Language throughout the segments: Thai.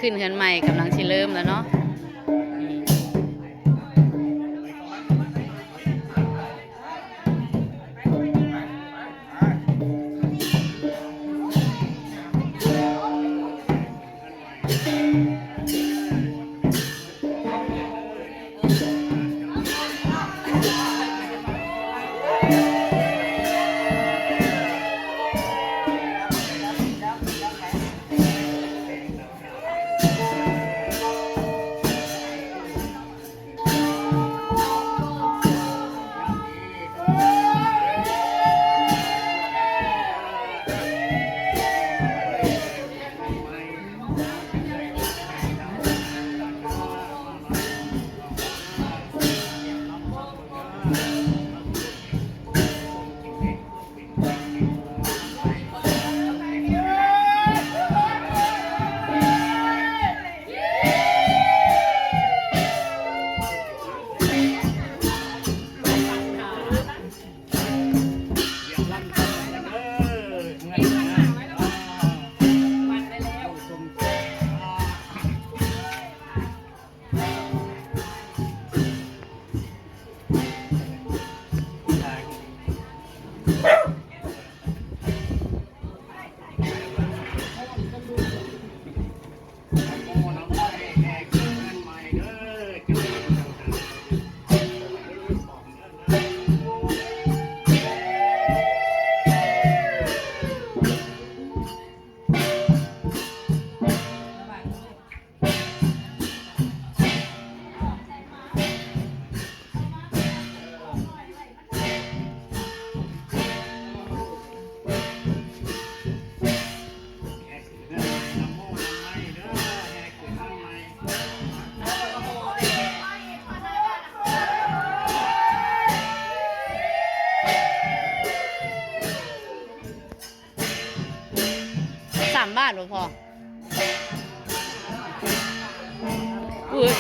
ขึ้นเฮือนใหม่กำลังสิเริ่มแล้วเนาะ3 บาทบ่พออุ้ย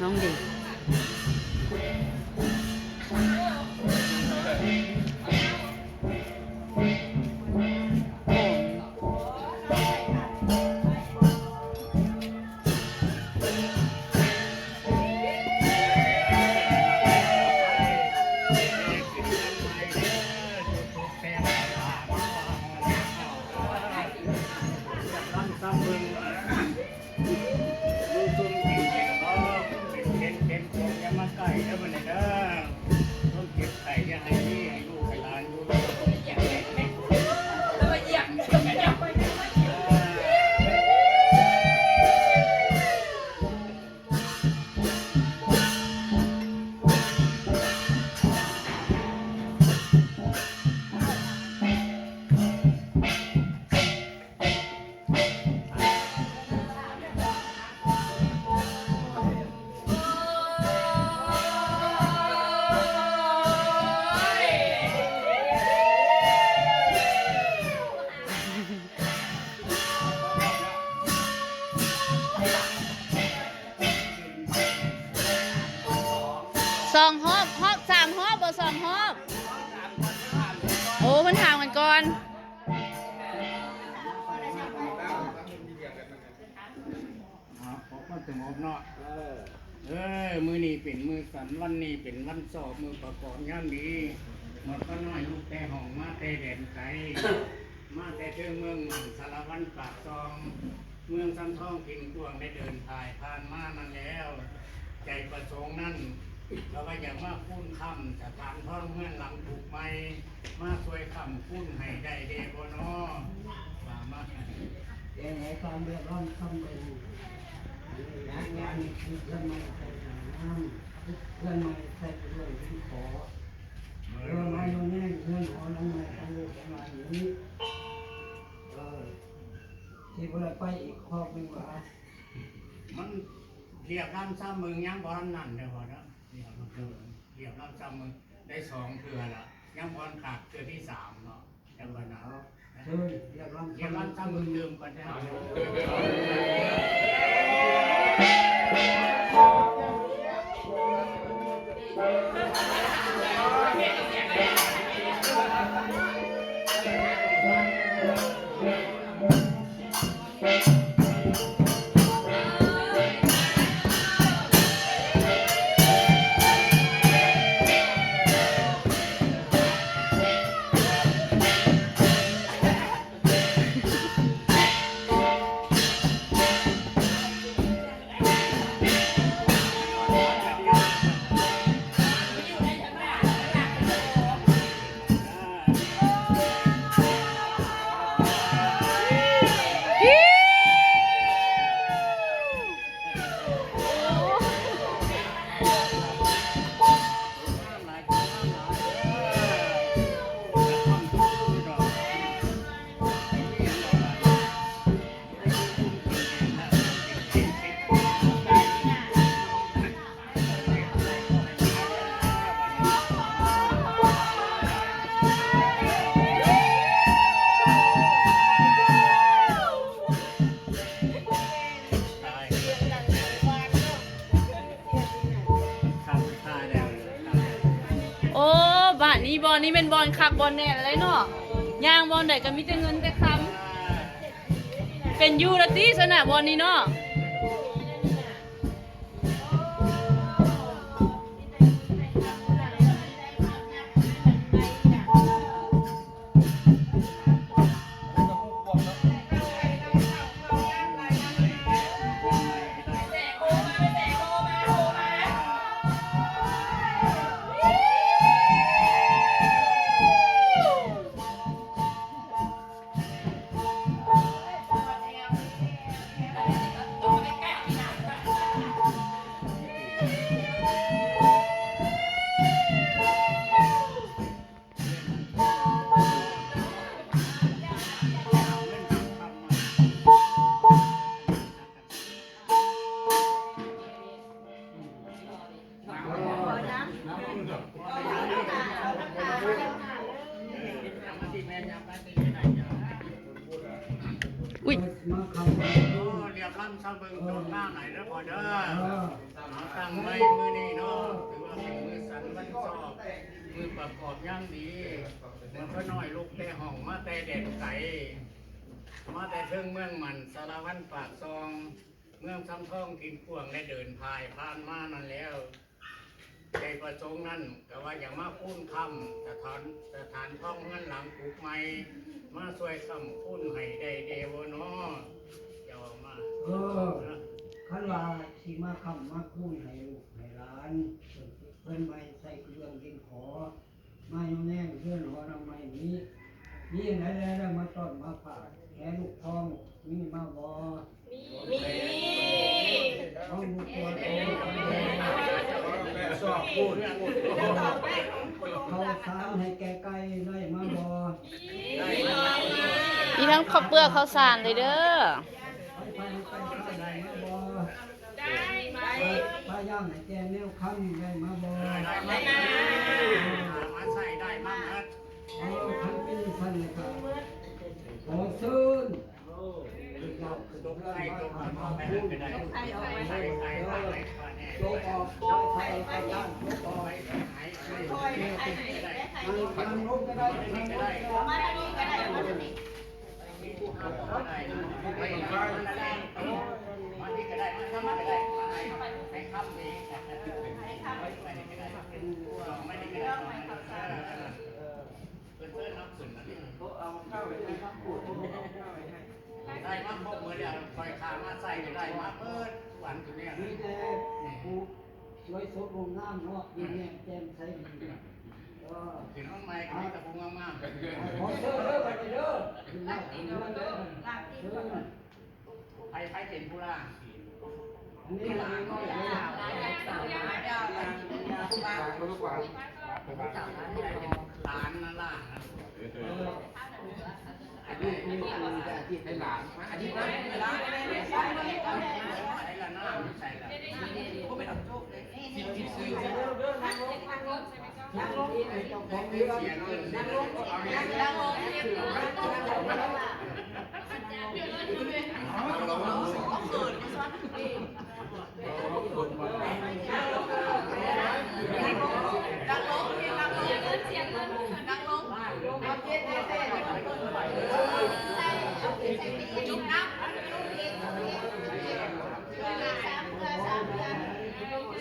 น้องเด็ก2 รอบ 3 รอบบ่2 รอบโอ้เพิ่นถามกันก่อนมันสงบเนาะมือนี่เป็นมือสันวันนี้เป็นวันสอบมือประกอบงานดีหมดก็น้อยลูกแต่ห้องมาแต่แดนไกลมาแต่เชิงเมืองสารวันปากซองเมืองซ้ำท่องกินกวางได้เดินถ่ายผ่านมานั่นแล้วใจประสงค์นั่นเราก็อยากมาพูนคำจากการท่องเมืองหลังถูกไหมมาช่วยคำพูนให้ได้เดบนอว่ามา แก้ไขความเดือดร้อนคำหนึ่ง งานเพื่อนมาใส่น้ำเพื่อนมาใส่เรื่องที่ขอเรื่องมาโยนแน่เรื่องขอน้ำมาทำลูกมาอย่างนี้ที่เราไปอีกข้อหนึ่งว่ามันเรียบรำซ้ำมึงยังบอลนั่นเดี๋ยวพอนะเรียบรำซ้ำมึงได้2 เทื่อละยังบอลขาดเทื่อที่3เนาะจังหวะนั้นเรียบรำซ้ำมึงลืมก่อนนะโอ้บ้านนี้บอลนี้เป็นบอลคักบอลแน่อะไรเนาะย่างบอลไหนก็มีแต่เงินแต่คำเป็นยูราตี้สนะบอลนี้เนาะอุ้ย มาคำว่า เรียบรำซ้ำมึงตรงหน้าไหนแล้วพอเด้อตั้งไว้มือนี่เนาะถือว่าเป็นมือสันวันสอบมือประกอบย่างดีมันก็น้อยลูกแต่ห้องมาแต่เด็ดไก่มาแต่เทิงเมืองมันสารวันปากซอง เมืองซ้ำท่องกินพ่วงและเดินพายผ่านมานั่นแล้วใจประสงค์นั่นแต่ว่าอย่างมาพูนคำสถานท่องเงินหลังปลูกไม้มาช่วยคำพูนให้ได้เดวเนาะเจ้ามา ขันว่าสีมาคำมาคุ้นให้ลูกให้หลานเพิ่นไม่ใส่เครื่องกินขอมาโยนแน่เพื่อนหอทำไมนี้นี่ไหนแล้วมาต้อนมาฝากแค่ลูกทองมีมาบ่มีเอาลูกตัวโตสอบพูด เขาสามให้แก่ไก่ได้มาบ่ มีทั้งข้าวเปลือกข้าวสารเลยเด้อ ไปได้มาบ่ปลาย่างให้แกแนวคำได้มาบ่ มาใส่ได้มากนะ คันเป็นสันเลยครับขอซื้อตกไข่ตกไข่ออกไปได้ไข่ออกไปไข่ไข่ไข่ตกออกไข่ไข่ย่างตกออกไข่ไข่มันลงก็ได้มันก็ได้มาทางนี้ก็ได้มาทางนี้ไม่ได้มาที่ก็ได้มาทำมาก็ได้ให้คำนี้ให้คำไม่ได้ก็ได้ไม่ได้ก็ได้เพื่อนนับสุนนะนี่เอาเข้าไปให้คำพูดได้มาพบเมื่อเดียวคอยขามาใส่ได้มาเปิดหวานตัวเนี้ยนี่แต่ผู้ช่วยสดลงน้ำเนาะยิ่งแย่แจ่มใสดีถึงห้องไม้ก็มีตะปูงามๆขอเชิญเด้อไปเด้อถึงน้ำถึงเด้อใครเป็นผู้ล่า อันนี้เราไม่ได้เลย หลานนะล่ะ อันนี้มีแต่ที่ให้หลาน อาทิตย์ละเวลาใส่ละหน้าใส่ละก็ไม่ทำโชคเลยที่ซื้อเสียน้อย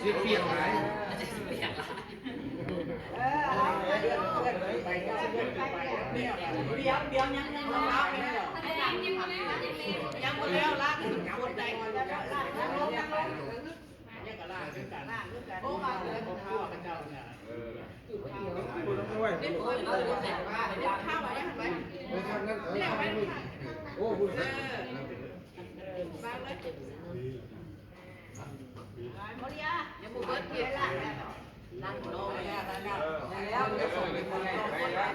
สิเปียกไหมเดี๋ยวยังรับไปแล้วยังหมดแล้วลากหมดใจเนี่ยก็ลากด้วยกันโอ้มาเลยผมทั่วกันเจ้าเนี่ยข้าวไว้หันไว้เนี่ยไว้โอ้บุญบ้างเลยโมเดียยังบุเบิร์ดเกียร์ละนั่งโน้ยแล้วจะส่งไปคนไหนไปแล้ว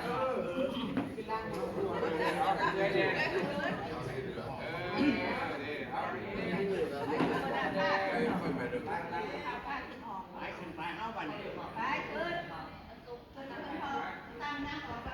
ไปขึ้นไปเอาวันไปขึ้นตั้งนั่งออกไป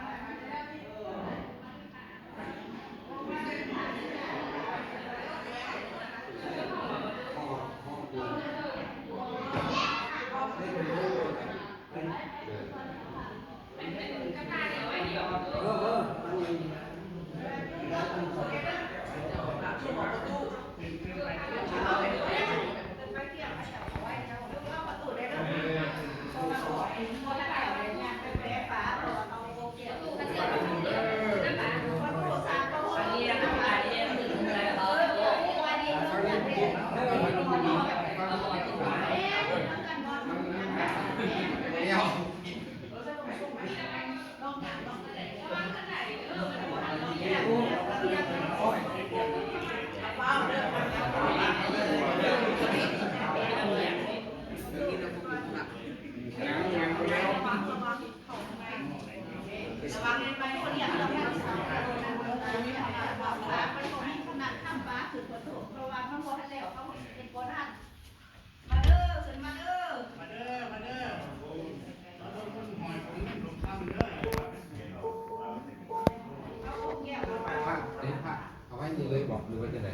เอาไว้นี่เลยบอกหรือว่าจะไหน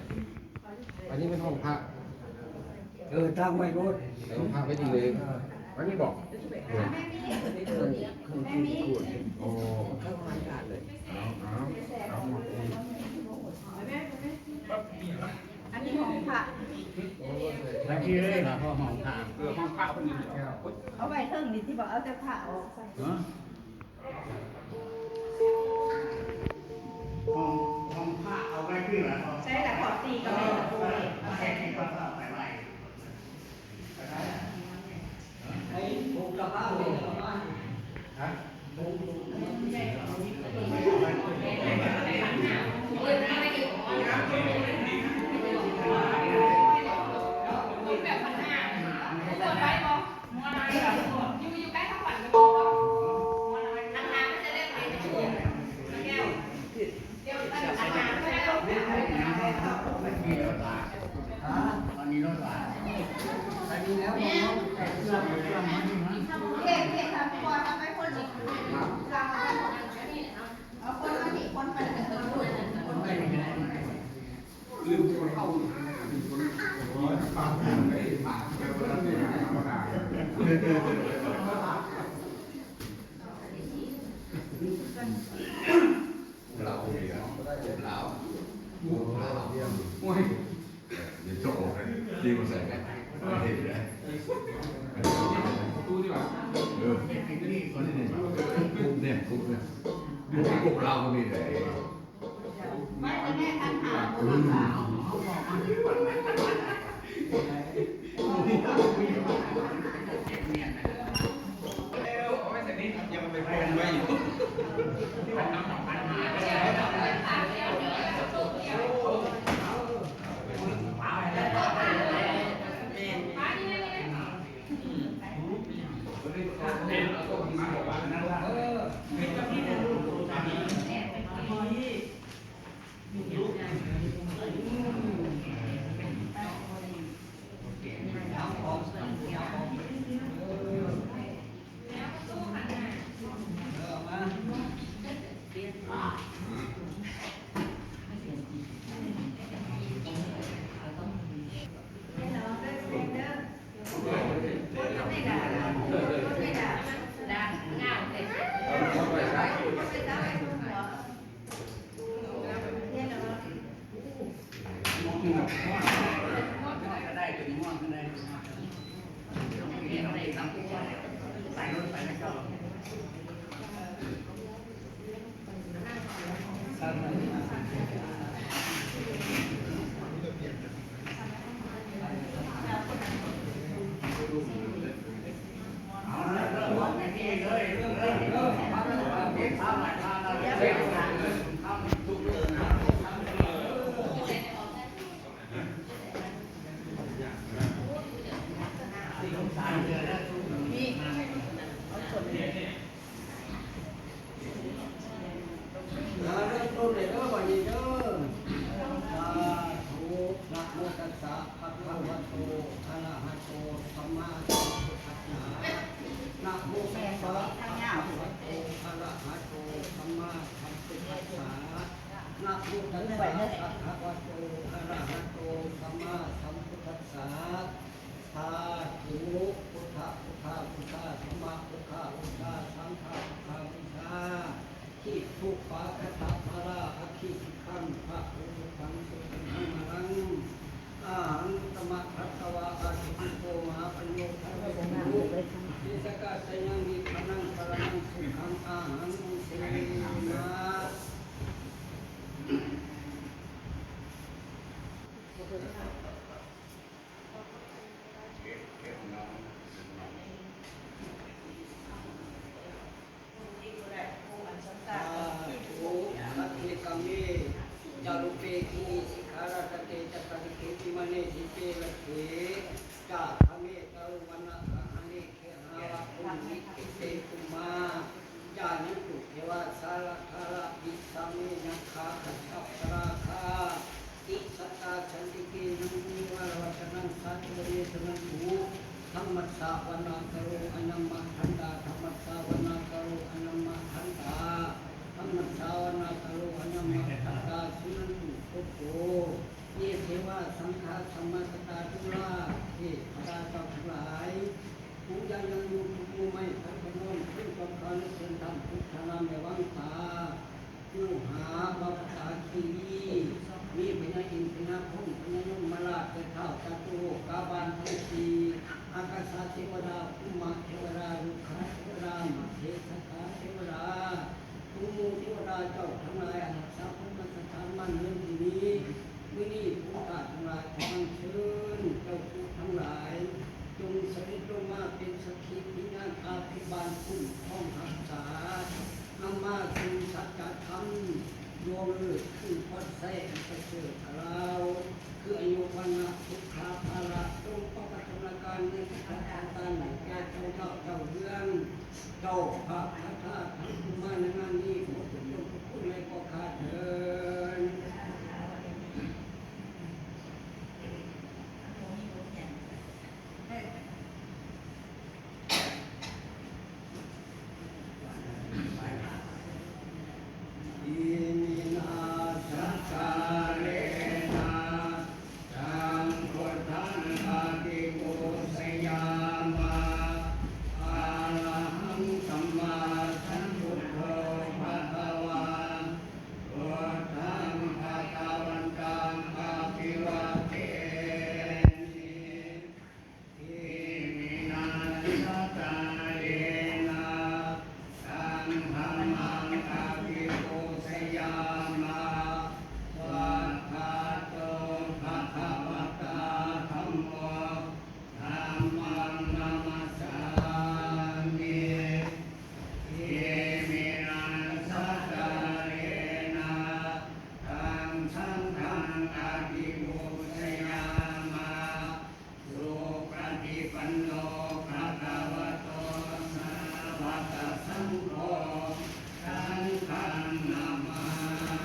อันนี้เป็นห้องพัก ตั้งไว้รถ แต่ห้องพักไว้ดีเลยอันนี้บอกโอ้เข้ามาการเลยเอาหมดเลย อันนี้ของค่ะ แล้วที่เลยเหรอพ่อห้องทาง ห้องพักเป็นยังไง เอาไว้เทิงนี่ที่บอกเอาแต่ผ้าออกใส่ ห้องผ้าเอาไว้ที่เหรอ ใช้แต่ขอตีกับแม่ตะปู แค่ที่ก็ต้องไปไว้ ไอ้ผมกลับบ้านเลยกลับบ้าน ฮะ มีรถหลานตอนนี้รถหลาน ไปดีแล้วผม เครื่องมันนี่มั้ง เท่เท่ทำก่อนทำไปคนอีกเอาคนมาอีกคนไปเลยคนไปเลย ลืมคนเข้าคนฟังไม่ฟังเวลาไม่ธรรมดาเราเนี่ยเราโอ้ยเดี๋ยวจบเลยดีกว่าใส่กันเห็นเลยตู้ดีกว่าคนนี้เนี่ยคุกเนี่ยคุกเราก็มีเลย ไม่แน่ทันหา ยังไปเป็นไว้อยู่ ก็ได้ตัวนี้ม่วงก็ได้นี่เราได้ทำทุกอย่างใส่รถไปแล้วก็เอาละเริ่มบอกในนี้เลยเริ่มเก็บข้าวหน่อยข้าวเราเก็บข้าวทุกเรื่องนะสามเดือนแล้วนี่เริ่มต้นเลยเด้อวันนี้เด้อสาธุนะโมตัสสะภะคะวะโตอะระหะโตสัมมาสัมพุทธัสสะนะโมตัสสะภะคะวะโตอะระหะโตสัมมาสัมพุทธัสสะนะโมตัสสะภะคะวะโตอะระหะโตสัมมาสัมพุทธัสสะสาธุพุทธะพุทธะพุทธะสัมมาพุทธะพุทธะสังฆะพุทธะพุทธะที่ทุกปาคตาภาราอคิสิขังพระพุทธธรรมสุขังมังอาหังตมะทัตตวะอาทิโกมหาปัญโยทัพพะมุนิสกาสยังวิปนังปรมังสุขังอาหังเสนาจารุเปกีสิขาราตเตจัตติเขติมเนสิเจลเถจาธเมตรุวันนะหะเนเขหาวะปุณิเตตุมาจานิตุเทวะสารคาระวิสัมเมนัคาขัชปราคาอิสัตตาชันติเกนุนิวารวัชนังสัจเรสนันตุธรรมัสสะวนาคโรอนัมมะทันตาธรรมัสสะวนาคโรอนัมมะทันตาธรรมัสสะวนาคโรอนัมมะทันตาสุนันตุโกโกเยเทวะสังฆาสัมมาสตาตุลาเทพดาเจ้าทั้งหลายผู้ยังอยู่ทุกมุมไม่ทันพนมขึ้นกับการเส้นธรรมพุทธนามในวังตาผู้หาบัพพาคีมีพญาอินทร์พญาพงพญายมมาลาเตเท้าจตุโลกาบาลทั้งสี่อากาศเทวดาภูมิเทวดาลุขเทวดามาเทศกาเทวดาภูมิเทวดาเจ้าทั้งหลายอาศัยพุทธสถานมั่นเรื่องที่นี้วินีผู้ตาทั้งหลายขอเชิญเจ้าผู้ทั้งหลายจงเสด็จลงมาเป็นสักขีพยานอาภิบาลคุณข้องรักษานำมาสู่สัจธรรมโยมเลิศคือพอดแท้ประเสริฐเราคืออายุวันนะสุขาภาระจงประกอบการในกิจการต่างๆแก่เจ้าเจ้าเรื่องเจ้าพระพระธาตุทั้งผู้มาในงานนี้ขอทุกคนทุกคนในก็ขาดเถิดสังฆังนามา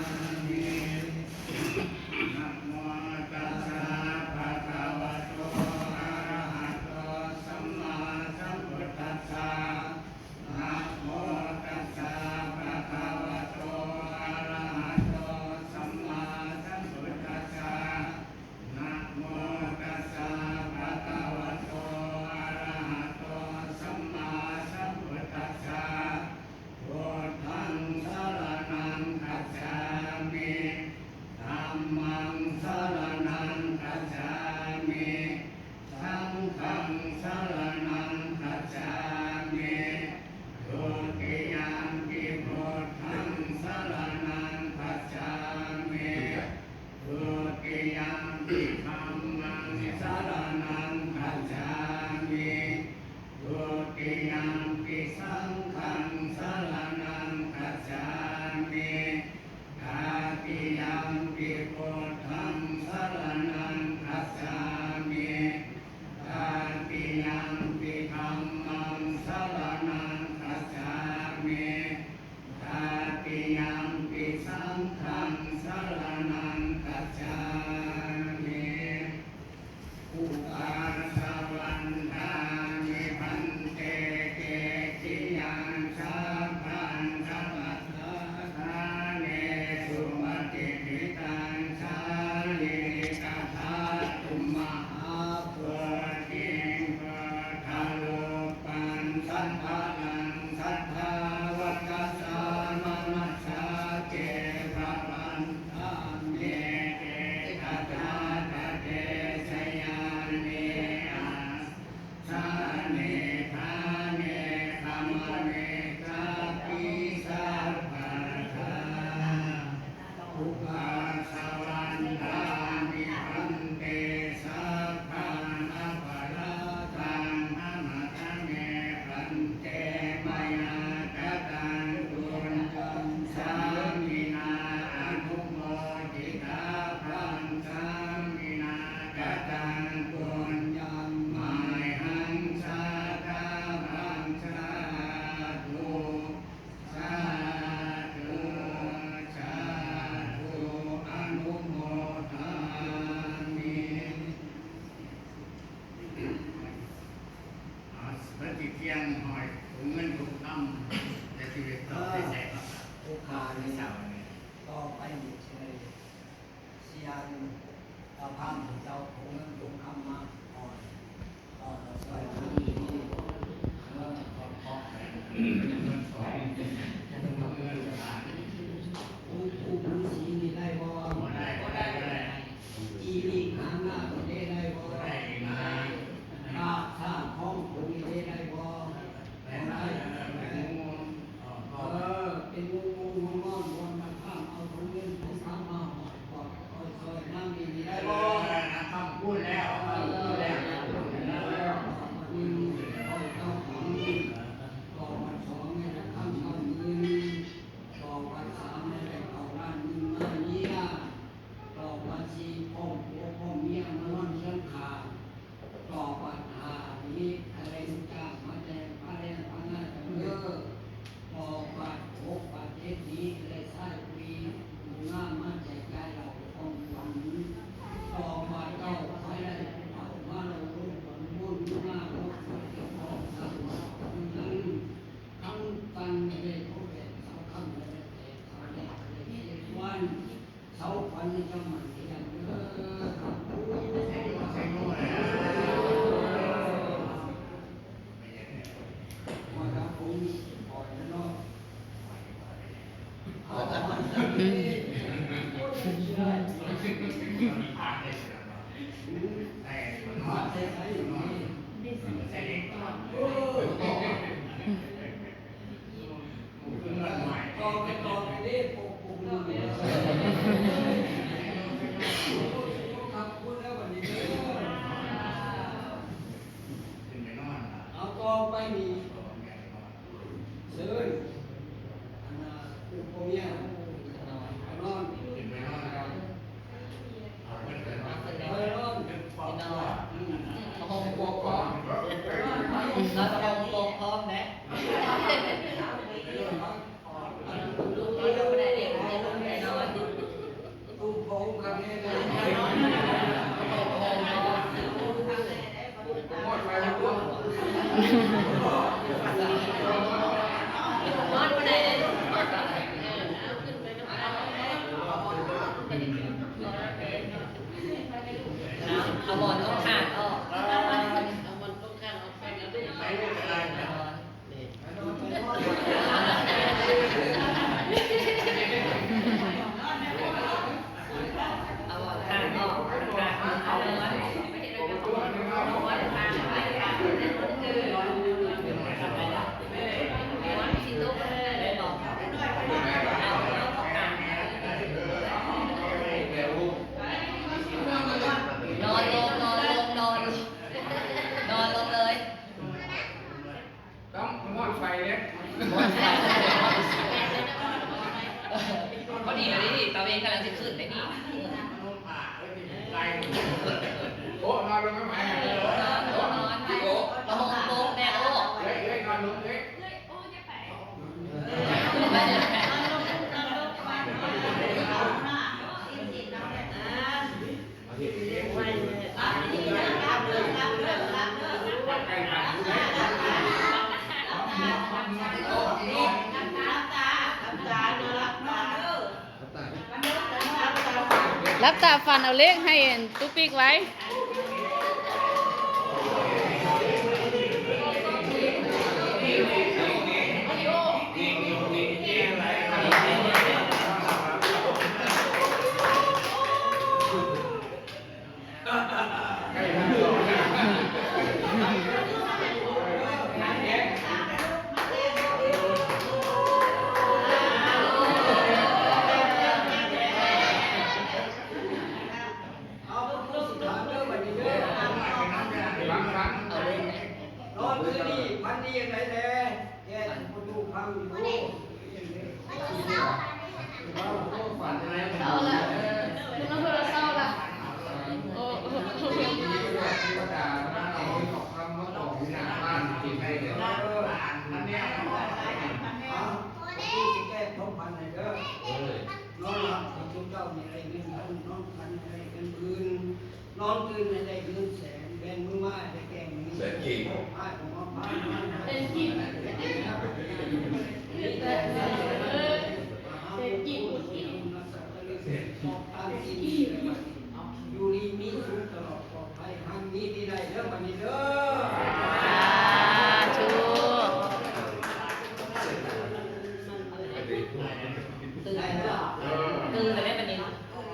วันนี้ก็มันอย่างมาทำผมปล่อยแล้วเนาะ อืม ต่อไปเด้ปกปกดูครับพูดแล้ววันนี้เอาต่อไปนี่เชิญอันน่ะผู้พ่อเมียนอนไปนอน ห้องปกพร้อมเราจะห้องปกพร้อมนะลูกไม่ได้เด็กไม่ได้นอน ตุ้มโป่งครับเนี่ย หมดไปแล้วพวก นอนไม่ได้เลยเอาหมอนต้องขาดออกเอาหมอนต้องขาดออกไปแล้วดูไปไม่เป็นไรนะเอาหมอนขาดออกขาดเอาเลยนอนลงเลย ต้องมอดไฟเนี่ย พอดีเลยดิตาเวนกำลังจะขึ้นได้ดี โอ้นอนลงไหม นอนโป๊ะแม่โอ้ เฮ้ยนอนลงเฮ้ย รับตาฟันเอาเลขให้ตุ๊กปิ๊กไว้นอนคืนนี้พันนี้ยังไงแท้แกคนดูพังอยู่ ฝันอะไร เศร้าละคุณน้องเศร้าละโอ้ ที่ว่าด่าบ้านเราตกคำว่าตกหน้าบ้านกินได้เดี๋ยวอันเนี้ย แก้ท้องพันไหนเด้อนอนหลับทุกเจ้ามีอะไรเงินนอนพันอะไรเงินคืนนอนคืนอะไรเงินแสนแบนมือไม้ได้แก่มือแสนกี่ไอ้ของมาพันเป็นกี่อยู่ดีมีสุขตลอดปลอดภัยทางนี้ที่ใดเด้อวันนี้เด้อ ชู ตื่นเลยแม่วันนี้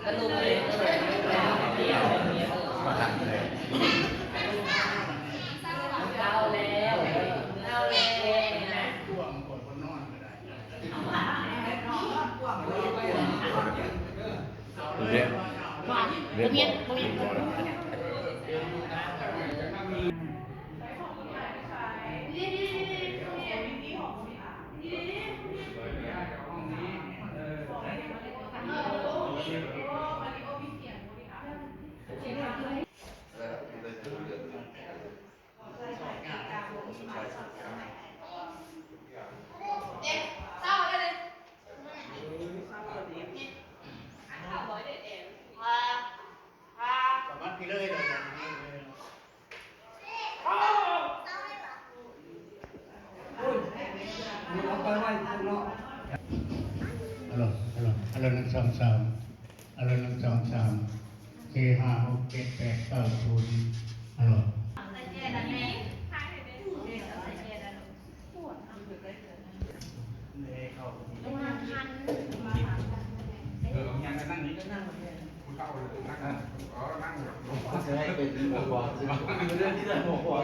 กระลุกเลยเอาแล้วนะ ช่วงคนคนนอนก็ได้ เมียน สามารถพี่เลยเลย เอาไปไว้ข้างนอก ฮัลโหล1 2 3 อะไรหนึ่งสองสามสี่ห้าหกเจ็ดแปดเก้าศูนย์อะไร ยังนั่งนี้ก็นั่งคุณเข้าเลยนั่งอ๋อนั่ง จะให้เป็นหมวกบอกคือเรื่องที่จะหมวกบอก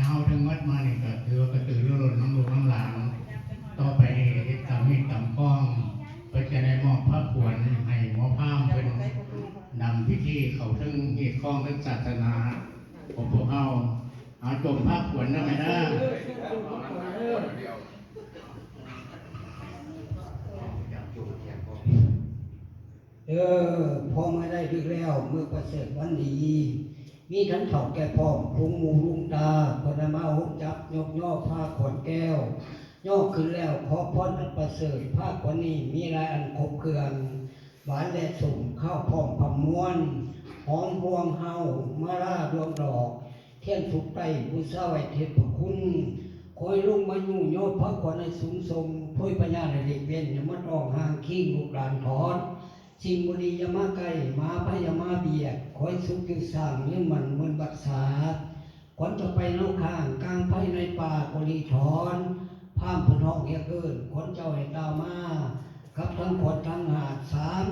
เฮาทั้งวัดมานี่ก็ถือว่ากระตือรือร้นน้ำลูกน้ำหลานต่อไปนี่เฮ็ดตามมีตามข้องเพื่อจะได้มอบพระควรให้หมอพามเพิ่นนำพิธีเข้าถึงเหตุข้องทางศาสนาของพวกเฮาเอาจมพระควรได้ไหมนะ พอมาได้ดึกแล้วเมื่อประเสริฐวันดีมีทั้งเถ่าแก่พ่อพุงมูลุงตาพนมาหุบจับยกย่อผ้าขอนแก้วย่อขึ้นแล้วขอพรอันประเสริฐผ้าขอนนี้มีลายอันครบเครื่องหวานและสุ่มข้าวพร้อมพำม้วนหอมพวงเฮามาลาดวงดอกเทียนสุกไตบูชาไว้เทพคุณคอยลุงมายุ่งโยดพระขวัญในสูงทรงพ้อยปัญญาในเด็กเวียนอย่ามาต้องห่างขี้ลูกหลานถอนสิ่งบุรียามาไกลมาพยามาเบียดคอยสุขอยู่สร้างเรื่องมันเหมือนบักษาขวัญจะไปโลกข้างกลางไฟในป่ากุลีถอนพามพนองเฮียเกินขวัญเจ้าให้ตามาครับทั้งขวัญทั้งหาด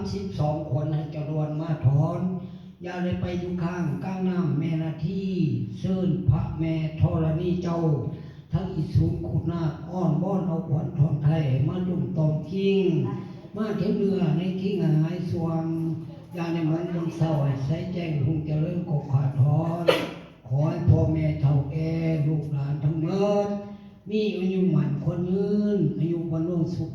32 คนให้เจ้าดวนมาถอนอย่าเลยไปอยู่ข้างกลางน้ำแม่นาทีเชิญพระแม่ธรณีเจ้าทั้งอิสุขุนาคอ้อนบ้อนเอาขวัญทองไทยมาดุ่มตอมคิงมาเข็มเรือในขี้หายสวงยาในมันบนเสาใส่แจ้งหุงเจริญกบขาทอนขอให้พ่อแม่เฒ่าแก่ลูกหลานทั้งหมดมีอายุหมันคนยืนอายุวันโนสุข